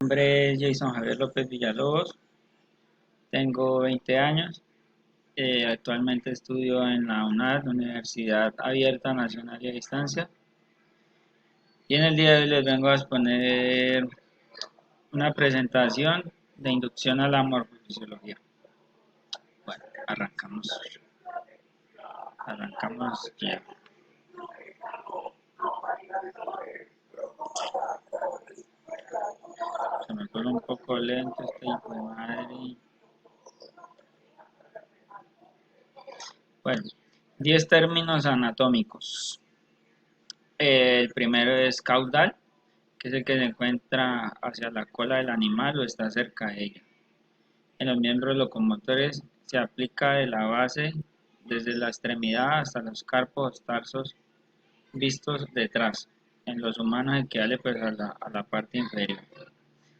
Mi nombre es Jason Javier López Villalobos, tengo 20 años, actualmente estudio en la UNAD, Universidad Abierta Nacional y a Distancia, y en el día de hoy les vengo a exponer una presentación de inducción a la morfofisiología. Bueno, arrancamos ya. Se me pone un poco lento este hijo de madre. Bueno, 10 términos anatómicos. El primero es caudal, que es el que se encuentra hacia la cola del animal o está cerca de ella. En los miembros locomotores se aplica de la base desde la extremidad hasta los carpos o tarsos vistos detrás. En los humanos equivale pues a la parte inferior.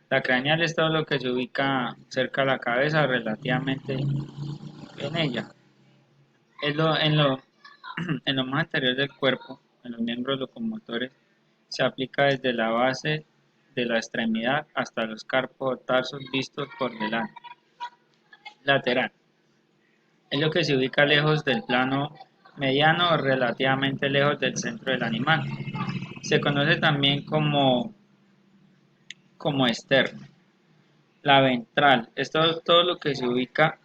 La craneal es todo lo que se ubica cerca de la cabeza relativamente en ella. En lo más anterior del cuerpo, en los miembros locomotores, se aplica desde la base de la extremidad hasta los carpos o tarsos vistos por delante. Lateral. Es lo que se ubica lejos del plano mediano o relativamente lejos del centro del animal. Se conoce también como externo. La ventral es todo lo que se ubica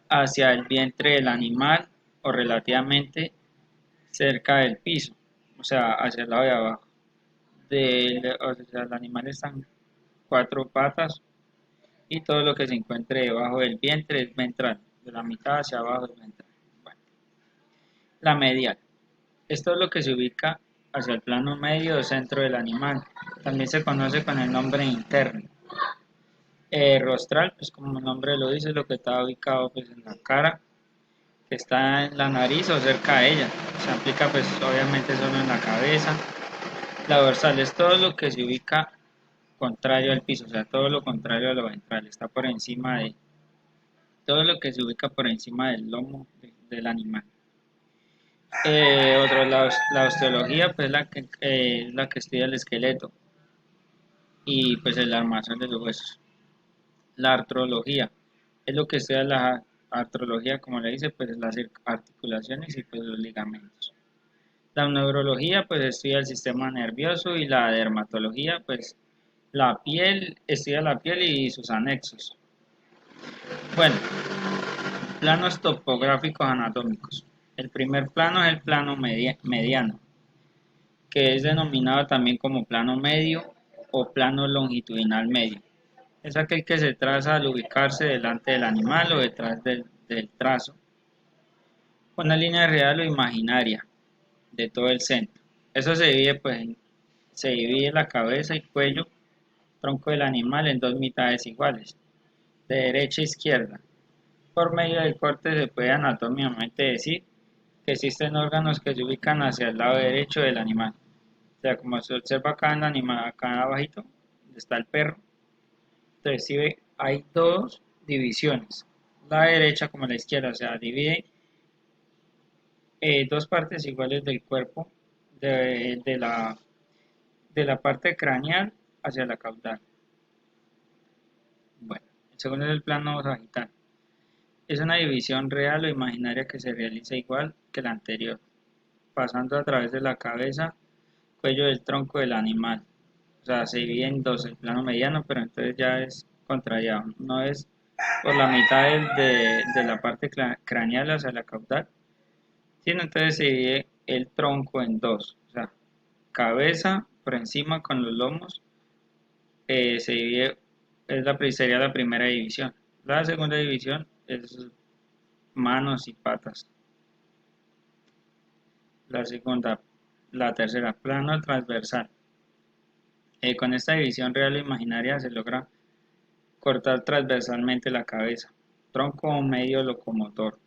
hacia el vientre del animal o relativamente cerca del piso, o sea, hacia el lado de abajo. O sea, el animal está en cuatro patas y todo lo que se encuentre debajo del vientre es ventral, de la mitad hacia abajo es ventral. Bueno, la medial. Esto es lo que se ubica hacia el plano medio o centro del animal. También se conoce con el nombre interno. Rostral, pues como el nombre lo dice, lo que está ubicado pues en la cara, que está en la nariz o cerca de ella. Se aplica pues obviamente solo en la cabeza. La dorsal es todo lo que se ubica contrario al piso, o sea, todo lo contrario a lo ventral, está por encima de todo lo que se ubica por encima del lomo del animal. La osteología, pues la que estudia el esqueleto y pues el armazón de los huesos. La artrología es lo que estudia la artrología, como le dice, pues las articulaciones y pues los ligamentos. La neurología, pues estudia el sistema nervioso y la dermatología, pues la piel, estudia la piel y sus anexos. Bueno, planos topográficos anatómicos. El primer plano es el plano mediano, que es denominado también como plano medio o plano longitudinal medio. Es aquel que se traza al ubicarse delante del animal o detrás del trazo, con una línea real o imaginaria de todo el centro. Eso se divide, se divide la cabeza y cuello, tronco del animal en dos mitades iguales, de derecha a izquierda. Por medio del corte se puede anatómicamente decir que existen órganos que se ubican hacia el lado derecho del animal. O sea, como se observa acá en el animal, acá abajito, donde está el perro, entonces si ve, hay dos divisiones, la derecha como la izquierda, o sea, divide dos partes iguales del cuerpo de, de la, de la parte craneal hacia la caudal. Bueno, el segundo es el plano sagital. Es una división real o imaginaria que se realiza igual que la anterior, pasando a través de la cabeza, cuello del tronco del animal. O sea, se divide en dos, el plano mediano, pero entonces ya es contrariado. No es por la mitad de la parte craneal hacia la caudal, sino entonces se divide el tronco en dos. O sea, cabeza por encima con los lomos, se divide, sería la primera división. La segunda división es manos y patas. La segunda, la tercera, plano transversal. Con esta división real o imaginaria se logra cortar transversalmente la cabeza, tronco o medio locomotor.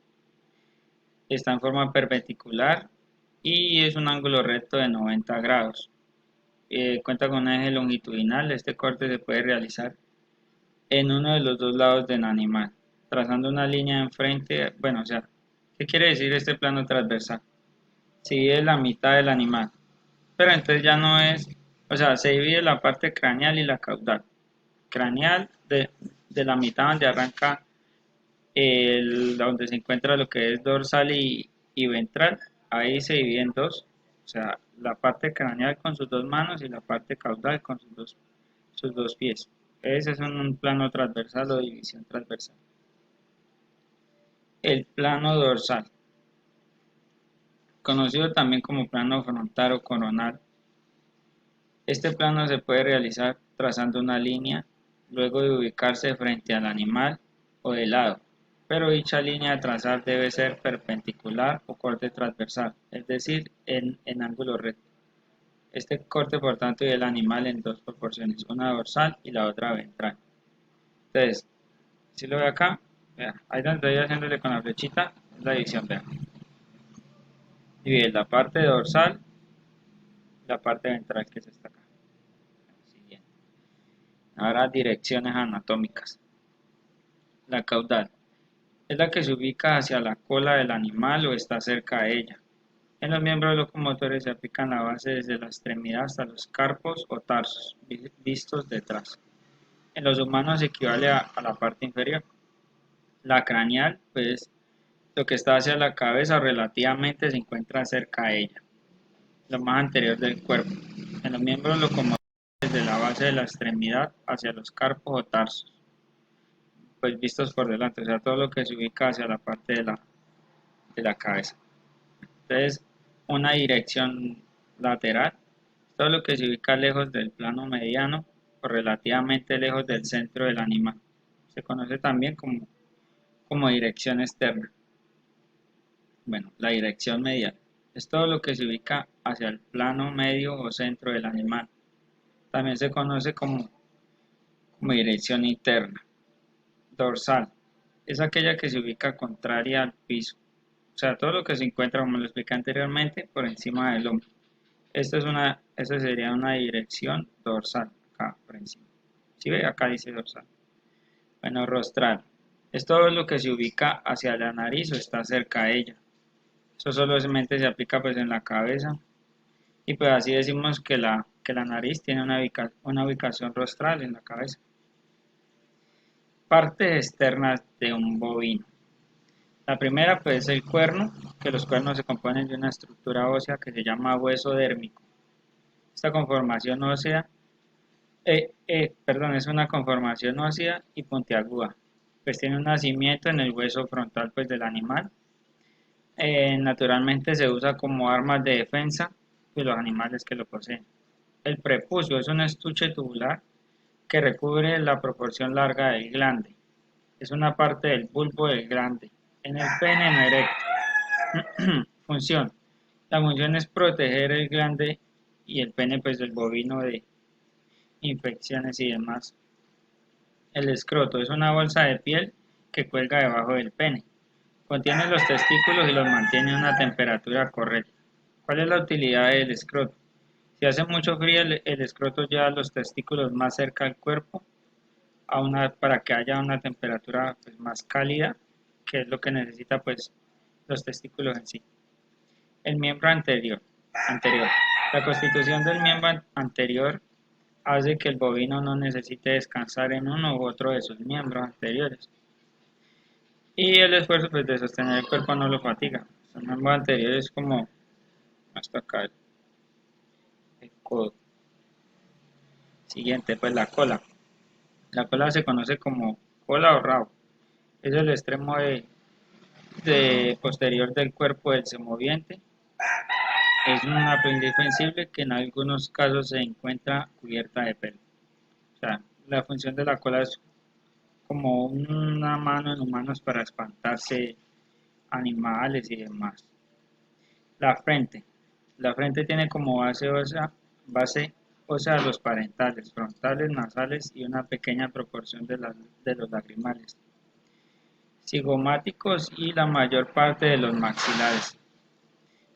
Está en forma perpendicular y es un ángulo recto de 90 grados. Cuenta con un eje longitudinal. Este corte se puede realizar en uno de los dos lados del animal, trazando una línea enfrente. Bueno, o sea, ¿qué quiere decir este plano transversal? Se divide la mitad del animal, pero entonces ya no es, O sea, se divide la parte craneal y la caudal. Craneal de la mitad donde arranca donde se encuentra lo que es dorsal y ventral, ahí se divide en dos, o sea, la parte craneal con sus dos manos y la parte caudal con sus dos pies. Ese es un plano transversal o división transversal. El plano dorsal, conocido también como plano frontal o coronal. Este plano se puede realizar trazando una línea, luego de ubicarse frente al animal o de lado, pero dicha línea a trazar debe ser perpendicular o corte transversal, es decir, en ángulo recto. Este corte por tanto divide el animal en dos proporciones, una dorsal y la otra ventral. Entonces, si lo ve acá, vea, ahí donde estoy haciéndole con la flechita, es la división, vea. Divide la parte dorsal y la parte ventral que es esta acá. Siguiente. Ahora direcciones anatómicas. La caudal es la que se ubica hacia la cola del animal o está cerca de ella. En los miembros locomotores se aplican la base desde la extremidad hasta los carpos o tarsos, vistos detrás. En los humanos equivale a la parte inferior. La craneal, pues, lo que está hacia la cabeza o relativamente se encuentra cerca de ella, lo más anterior del cuerpo. En los miembros locomotores desde la base de la extremidad hacia los carpos o tarsos, pues vistos por delante, o sea, todo lo que se ubica hacia la parte de la cabeza. Entonces, una dirección lateral, todo lo que se ubica lejos del plano mediano o relativamente lejos del centro del animal. Se conoce también como dirección externa. Bueno, la dirección medial es todo lo que se ubica hacia el plano medio o centro del animal. También se conoce como dirección interna. Dorsal es aquella que se ubica contraria al piso. O sea, todo lo que se encuentra, como lo expliqué anteriormente, por encima del hombro. Esta sería una dirección dorsal, acá por encima. ¿Sí ve? Acá dice dorsal. Bueno, rostral. Es todo lo que se ubica hacia la nariz o está cerca de ella. Eso solamente se aplica pues en la cabeza. Y pues así decimos que la nariz tiene una ubicación rostral en la cabeza. Partes externas de un bovino. La primera pues es el cuerno, que los cuernos se componen de una estructura ósea que se llama hueso dérmico. Esta conformación ósea, es una conformación ósea y puntiaguda, pues tiene un nacimiento en el hueso frontal pues del animal. Naturalmente se usa como armas de defensa de los animales que lo poseen. El prepucio es un estuche tubular que recubre la proporción larga del glande. Es una parte del bulbo del glande. En el pene no erecto. Función. La función es proteger el glande y el pene pues del bovino de infecciones y demás. El escroto es una bolsa de piel que cuelga debajo del pene. Contiene los testículos y los mantiene a una temperatura correcta. ¿Cuál es la utilidad del escroto? Si hace mucho frío, el escroto lleva los testículos más cerca al cuerpo para que haya una temperatura pues, más cálida, que es lo que necesita pues, los testículos en sí. El miembro anterior. La constitución del miembro anterior hace que el bovino no necesite descansar en uno u otro de sus miembros anteriores. Y el esfuerzo pues, de sostener el cuerpo no lo fatiga. El miembro anterior es como hasta acá el codo. Siguiente, pues la cola. La cola se conoce como cola o rabo. Es el extremo de posterior del cuerpo del semoviente. Es una prenda defensible que en algunos casos se encuentra cubierta de pelo. O sea, la función de la cola es como una mano en humanos para espantarse animales y demás. La frente. La frente tiene como base ósea los parentales, frontales, nasales y una pequeña proporción de los lagrimales, cigomáticos y la mayor parte de los maxilares.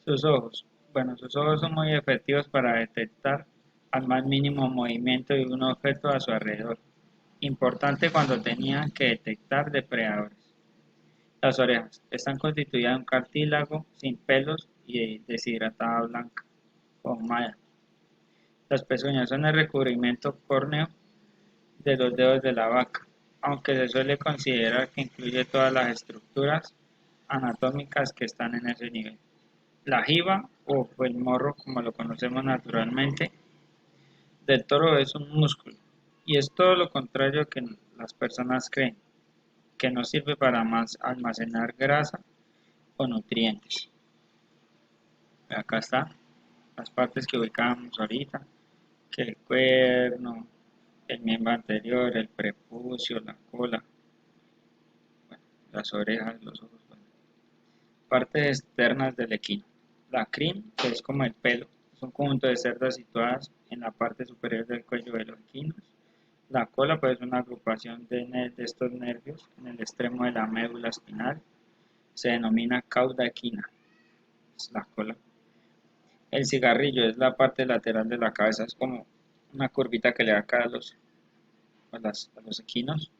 Sus ojos. Bueno, sus ojos son muy efectivos para detectar al más mínimo movimiento de un objeto a su alrededor, importante cuando tenían que detectar depredadores. Las orejas están constituidas de un cartílago sin pelos y deshidratada blanca, ahumada. Las pezuñas son el recubrimiento córneo de los dedos de la vaca, aunque se suele considerar que incluye todas las estructuras anatómicas que están en ese nivel. La jiba, o el morro como lo conocemos naturalmente, del toro es un músculo, y es todo lo contrario que las personas creen, que no sirve para más almacenar grasa o nutrientes. Acá está las partes que ubicamos ahorita, que el cuerno, el miembro anterior, el prepucio, la cola, bueno, las orejas, los ojos. Bueno. Partes externas del equino. La crin, que es como el pelo, es un conjunto de cerdas situadas en la parte superior del cuello de los equinos. La cola, pues, es una agrupación de estos nervios en el extremo de la médula espinal. Se denomina cauda equina, es la cola. El cigarrillo es la parte lateral de la cabeza, es como una curvita que le da acá a los equinos.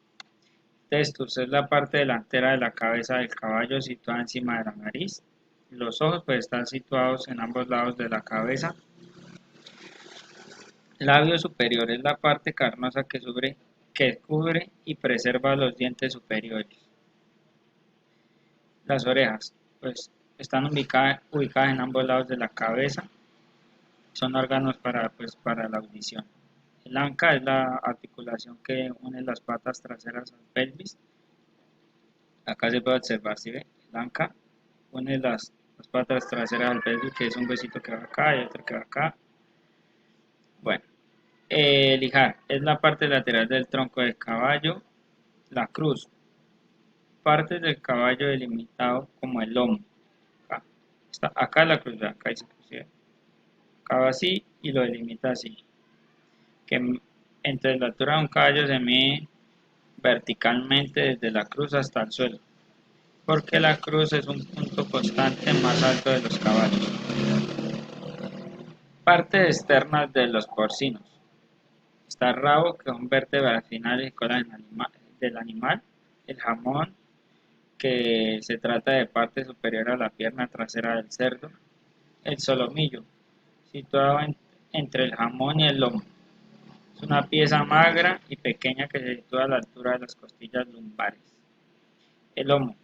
Testus es la parte delantera de la cabeza del caballo situada encima de la nariz. Los ojos pues están situados en ambos lados de la cabeza. Labio superior es la parte carnosa que cubre y preserva los dientes superiores. Las orejas pues están ubicadas en ambos lados de la cabeza. Son órganos para la audición. El anca es la articulación que une las patas traseras al pelvis. Acá se puede observar, ¿sí ve? El anca une las patas traseras al pelvis, que es un huesito que va acá y otro que va acá. Bueno, el ijar es la parte lateral del tronco del caballo. La cruz, parte del caballo delimitado como el lomo. Acá, acá la cruz, acá dice cruz, ¿sí? Acá va así y lo delimita así. Que entre la altura de un caballo se mide verticalmente desde la cruz hasta el suelo, porque la cruz es un punto constante más alto de los caballos. Partes externas de los porcinos. Está el rabo, que son vértebras finales y cola del animal. El jamón, que se trata de parte superior a la pierna trasera del cerdo. El solomillo, situado entre el jamón y el lomo. Es una pieza magra y pequeña que se sitúa a la altura de las costillas lumbares. El lomo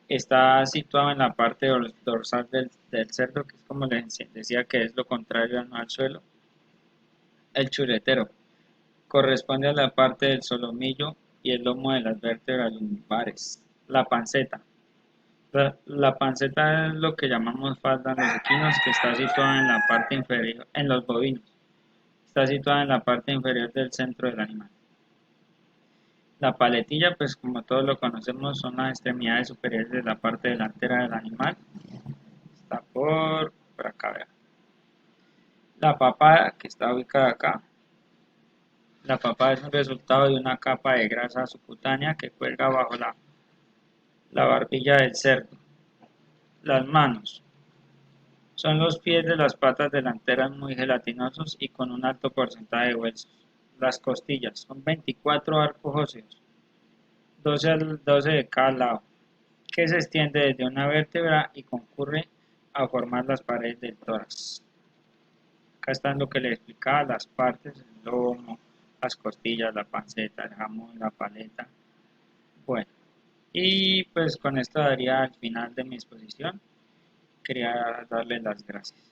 está situado en la parte dorsal del cerdo, que es como les decía, que es lo contrario al suelo. El chuletero corresponde a la parte del solomillo y el lomo de las vértebras lumbares. La panceta. La panceta es lo que llamamos falda en los equinos, que está situada en la parte inferior, en los bovinos. Está situada en la parte inferior del centro del animal. La paletilla, pues como todos lo conocemos, son las extremidades superiores de la parte delantera del animal. Está por acá, vean. La papada, que está ubicada acá. La papada es un resultado de una capa de grasa subcutánea que cuelga bajo la barbilla del cerdo. Las manos. Son los pies de las patas delanteras muy gelatinosos y con un alto porcentaje de huesos. Las costillas. Son 24 arcos óseos, 12 de cada lado, que se extiende desde una vértebra y concurre a formar las paredes del tórax. Acá están lo que les explicaba, las partes, el lomo, las costillas, la panceta, el jamón, la paleta. Bueno, y pues con esto daría al final de mi exposición. Quería darles las gracias.